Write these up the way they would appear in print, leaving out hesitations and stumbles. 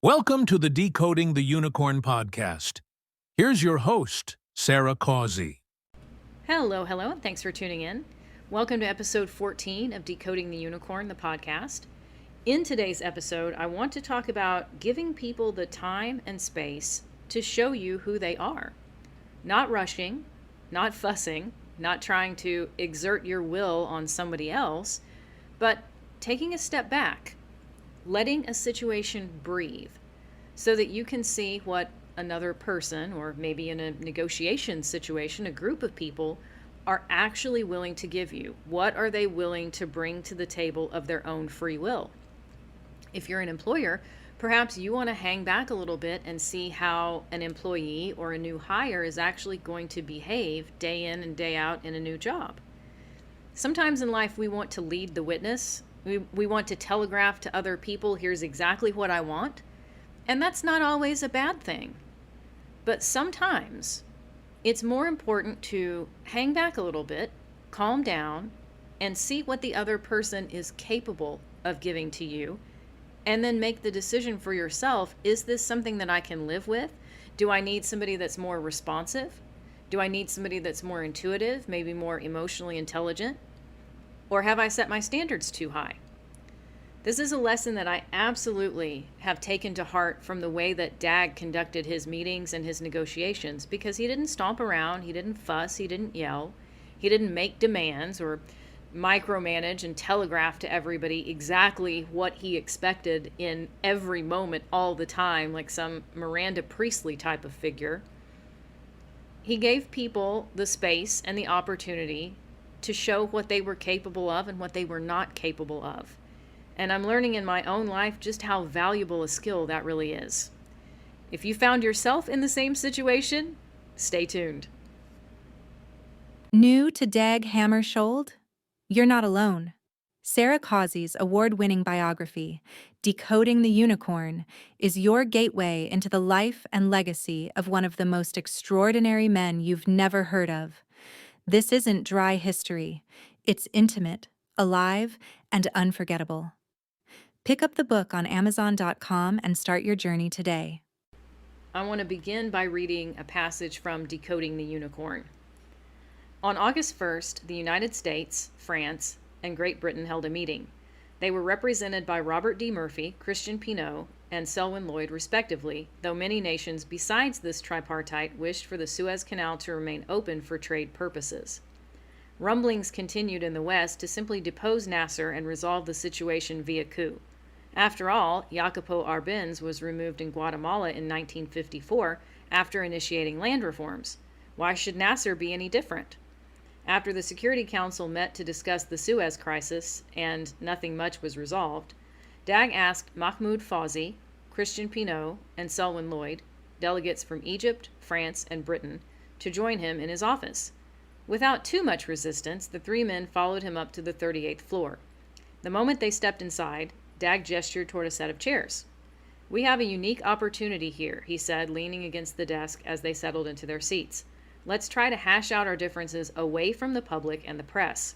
Welcome to the Decoding the Unicorn podcast. Here's your host, Sarah Causey. Hello, and thanks for tuning in. Welcome to episode 14 of Decoding the Unicorn, the podcast. In today's episode, I want to talk about giving people the time and space to show you who they are. Not rushing, not fussing, not trying to exert your will on somebody else, but taking a step back, letting a situation breathe so that you can see what another person, or maybe in a negotiation situation, a group of people, are actually willing to give you. What are they willing to bring to the table of their own free will? If you're an employer, perhaps you want to hang back a little bit and see how an employee or a new hire is actually going to behave day in and day out in a new job. Sometimes in life we want to lead the witness. We want to telegraph to other people, here's exactly what I want. And that's not always a bad thing. But sometimes it's more important to hang back a little bit, calm down, and see what the other person is capable of giving to you, and then make the decision for yourself, is this something that I can live with? Do I need somebody that's more responsive? Do I need somebody that's more intuitive, maybe more emotionally intelligent? Or have I set my standards too high? This is a lesson that I absolutely have taken to heart from the way that Dag conducted his meetings and his negotiations, because he didn't stomp around, he didn't fuss, he didn't yell, he didn't make demands or micromanage and telegraph to everybody exactly what he expected in every moment all the time, like some Miranda Priestley type of figure. He gave people the space and the opportunity to show what they were capable of and what they were not capable of. And I'm learning in my own life just how valuable a skill that really is. If you found yourself in the same situation, stay tuned. New to Dag Hammarskjöld? You're not alone. Sarah Causey's award-winning biography, Decoding the Unicorn, is your gateway into the life and legacy of one of the most extraordinary men you've never heard of. This isn't dry history. It's intimate, alive, and unforgettable. Pick up the book on Amazon.com and start your journey today. I want to begin by reading a passage from Decoding the Unicorn. On August 1st, the United States, France, and Great Britain held a meeting. They were represented by Robert D. Murphy, Christian Pineau, and Selwyn Lloyd respectively, though many nations besides this tripartite wished for the Suez Canal to remain open for trade purposes. Rumblings continued in the West to simply depose Nasser and resolve the situation via coup. After all, Jacopo Arbenz was removed in Guatemala in 1954 after initiating land reforms. Why should Nasser be any different? After the Security Council met to discuss the Suez Crisis, and nothing much was resolved, Dag asked Mahmoud Fawzi, Christian Pineau, and Selwyn Lloyd, delegates from Egypt, France, and Britain, to join him in his office. Without too much resistance, the three men followed him up to the 38th floor. The moment they stepped inside, Dag gestured toward a set of chairs. "We have a unique opportunity here," he said, leaning against the desk as they settled into their seats. "Let's try to hash out our differences away from the public and the press."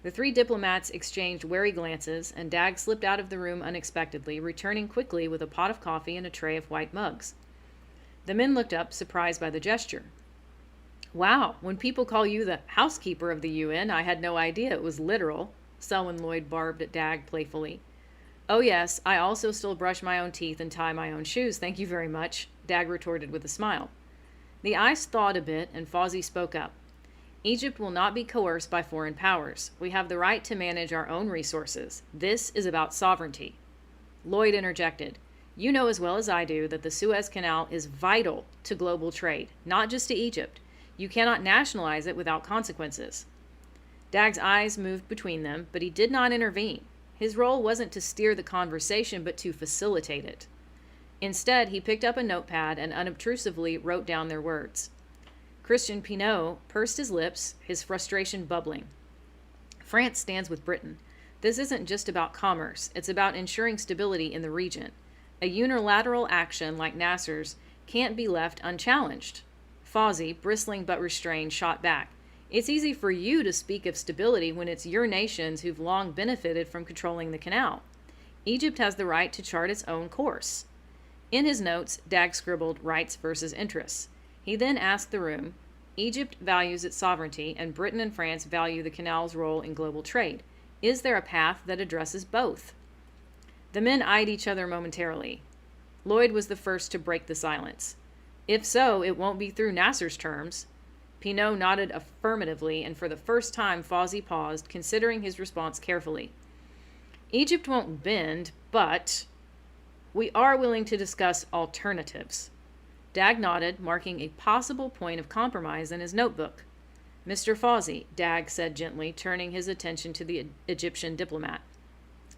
The three diplomats exchanged wary glances, and Dag slipped out of the room unexpectedly, returning quickly with a pot of coffee and a tray of white mugs. The men looked up, surprised by the gesture. "Wow, when people call you the housekeeper of the UN, I had no idea it was literal," Selwyn Lloyd barbed at Dag playfully. "Oh yes, I also still brush my own teeth and tie my own shoes, thank you very much," Dag retorted with a smile. The eyes thawed a bit, and Fawzi spoke up. "Egypt will not be coerced by foreign powers. We have the right to manage our own resources. This is about sovereignty." Lloyd interjected. "You know as well as I do that the Suez Canal is vital to global trade, not just to Egypt. You cannot nationalize it without consequences." Dag's eyes moved between them, but he did not intervene. His role wasn't to steer the conversation, but to facilitate it. Instead, he picked up a notepad and unobtrusively wrote down their words. Christian Pineau pursed his lips, his frustration bubbling. "France stands with Britain. This isn't just about commerce. It's about ensuring stability in the region. A unilateral action like Nasser's can't be left unchallenged." Fawzi, bristling but restrained, shot back. "It's easy for you to speak of stability when it's your nations who've long benefited from controlling the canal. Egypt has the right to chart its own course." In his notes, Dag scribbled rights versus interests. He then asked the room, Egypt values its sovereignty and Britain and France value the canal's role in global trade. Is there a path that addresses both? The men eyed each other momentarily. Lloyd was the first to break the silence. If so, it won't be through Nasser's terms. Pinault nodded affirmatively, and for the first time Fawzi paused, considering his response carefully. Egypt won't bend, but we are willing to discuss alternatives. Dag nodded, marking a possible point of compromise in his notebook. Mr. Fawzi, Dag said gently, turning his attention to the Egyptian diplomat.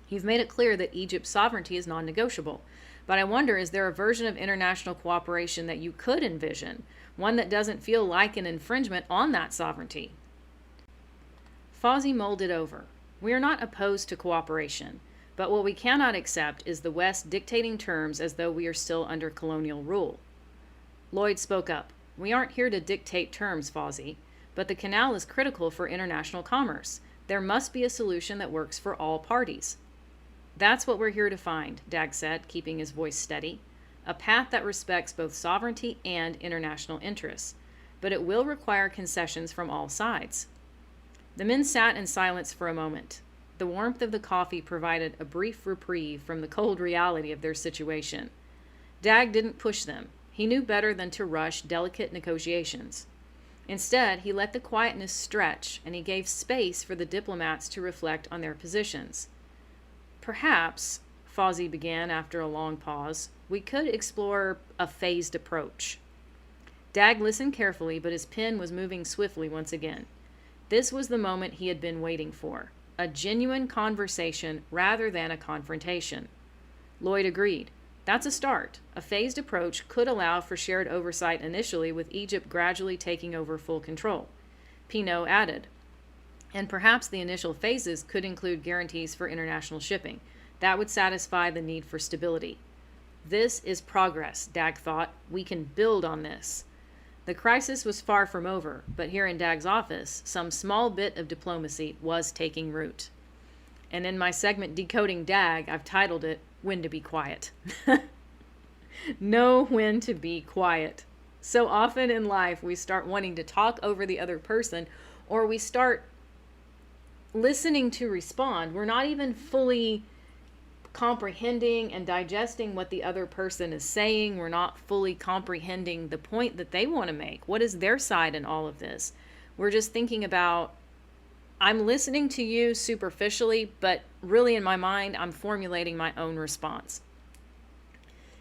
You've made it clear that Egypt's sovereignty is non-negotiable, but I wonder, is there a version of international cooperation that you could envision, one that doesn't feel like an infringement on that sovereignty? Fawzi mulled it over. We are not opposed to cooperation, but what we cannot accept is the West dictating terms as though we are still under colonial rule. Lloyd spoke up. We aren't here to dictate terms, Fawzi, but the canal is critical for international commerce. There must be a solution that works for all parties. That's what we're here to find, Dag said, keeping his voice steady. A path that respects both sovereignty and international interests, but it will require concessions from all sides. The men sat in silence for a moment. The warmth of the coffee provided a brief reprieve from the cold reality of their situation. Dag didn't push them. He knew better than to rush delicate negotiations. Instead, he let the quietness stretch, and he gave space for the diplomats to reflect on their positions. Perhaps, Fawzi began after a long pause, we could explore a phased approach. Dag listened carefully, but his pen was moving swiftly once again. This was the moment he had been waiting for, a genuine conversation rather than a confrontation. Lloyd agreed. That's a start. A phased approach could allow for shared oversight initially, with Egypt gradually taking over full control. Pinault added, and perhaps the initial phases could include guarantees for international shipping. That would satisfy the need for stability. This is progress, Dag thought. We can build on this. The crisis was far from over, but here in Dag's office, some small bit of diplomacy was taking root. And in my segment Decoding Dag, I've titled it, When to Be Quiet. Know when to be quiet. So often in life, we start wanting to talk over the other person, or we start listening to respond. We're not even fully comprehending and digesting what the other person is saying. We're not fully comprehending the point that they want to make. What is their side in all of this? We're just thinking about, I'm listening to you superficially, but really in my mind, I'm formulating my own response.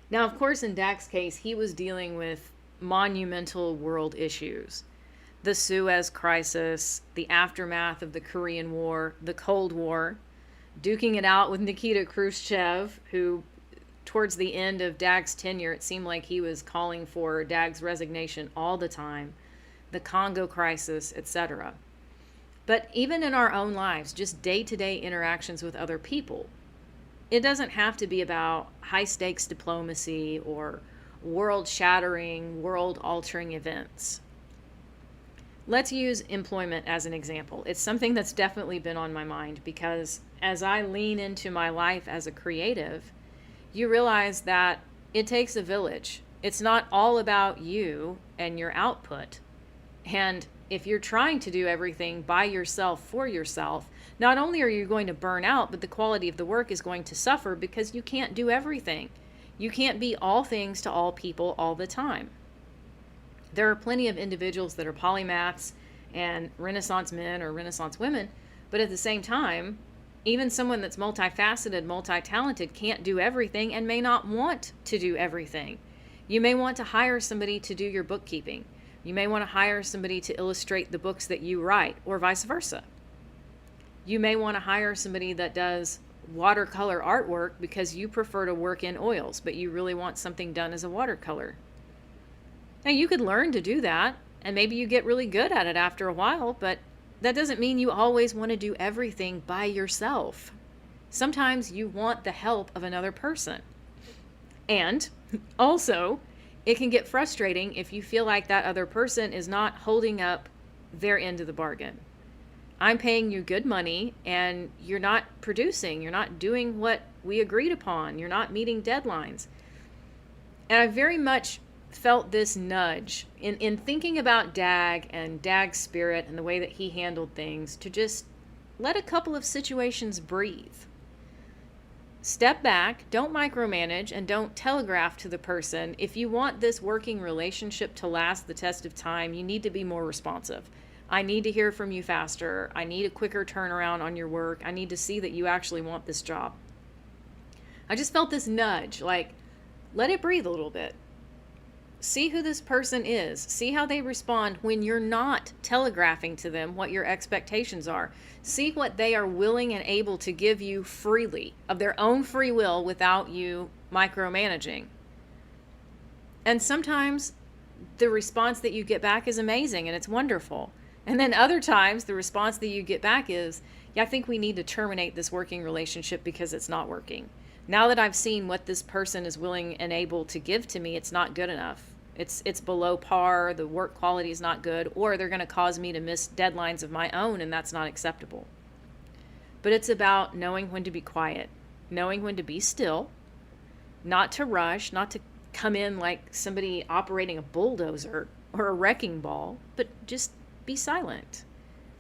Now, of course, in Dag's case, he was dealing with monumental world issues. The Suez Crisis, the aftermath of the Korean War, the Cold War, duking it out with Nikita Khrushchev, who towards the end of Dag's tenure, it seemed like he was calling for Dag's resignation all the time, the Congo crisis, etc. But even in our own lives, just day-to-day interactions with other people, it doesn't have to be about high-stakes diplomacy or world-shattering, world-altering events. Let's use employment as an example. It's something that's definitely been on my mind because as I lean into my life as a creative, you realize that it takes a village. It's not all about you and your output. And if you're trying to do everything by yourself for yourself, not only are you going to burn out, but the quality of the work is going to suffer because you can't do everything. You can't be all things to all people all the time. There are plenty of individuals that are polymaths and Renaissance men or Renaissance women, but at the same time, even someone that's multifaceted, multi-talented can't do everything and may not want to do everything. You may want to hire somebody to do your bookkeeping. You may want to hire somebody to illustrate the books that you write, or vice versa. You may want to hire somebody that does watercolor artwork because you prefer to work in oils, but you really want something done as a watercolor. Now, you could learn to do that, and maybe you get really good at it after a while, but that doesn't mean you always want to do everything by yourself. Sometimes you want the help of another person. And also, it can get frustrating if you feel like that other person is not holding up their end of the bargain. I'm paying you good money, and you're not producing. You're not doing what we agreed upon. You're not meeting deadlines. And I very much felt this nudge in thinking about Dag and Dag's spirit and the way that he handled things to just let a couple of situations breathe. Step back, don't micromanage, and don't telegraph to the person. If you want this working relationship to last the test of time, you need to be more responsive. I need to hear from you faster. I need a quicker turnaround on your work. I need to see that you actually want this job. I just felt this nudge, like, let it breathe a little bit. See who this person is. See how they respond when you're not telegraphing to them what your expectations are. See what they are willing and able to give you freely, of their own free will, without you micromanaging. And sometimes the response that you get back is amazing and it's wonderful. And then other times the response that you get back is, yeah, I think we need to terminate this working relationship because it's not working. Now that I've seen what this person is willing and able to give to me, it's not good enough. It's below par, the work quality is not good, or they're going to cause me to miss deadlines of my own, and that's not acceptable. But it's about knowing when to be quiet, knowing when to be still, not to rush, not to come in like somebody operating a bulldozer or a wrecking ball, but just be silent,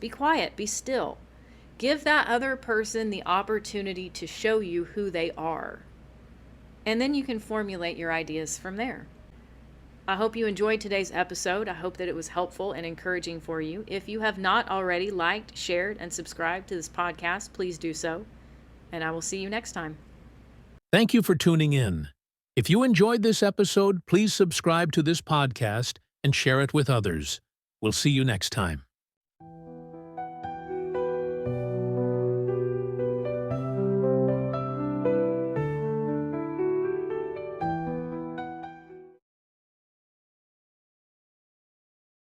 be quiet, be still. Give that other person the opportunity to show you who they are. And then you can formulate your ideas from there. I hope you enjoyed today's episode. I hope that it was helpful and encouraging for you. If you have not already liked, shared, and subscribed to this podcast, please do so. And I will see you next time. Thank you for tuning in. If you enjoyed this episode, please subscribe to this podcast and share it with others. We'll see you next time.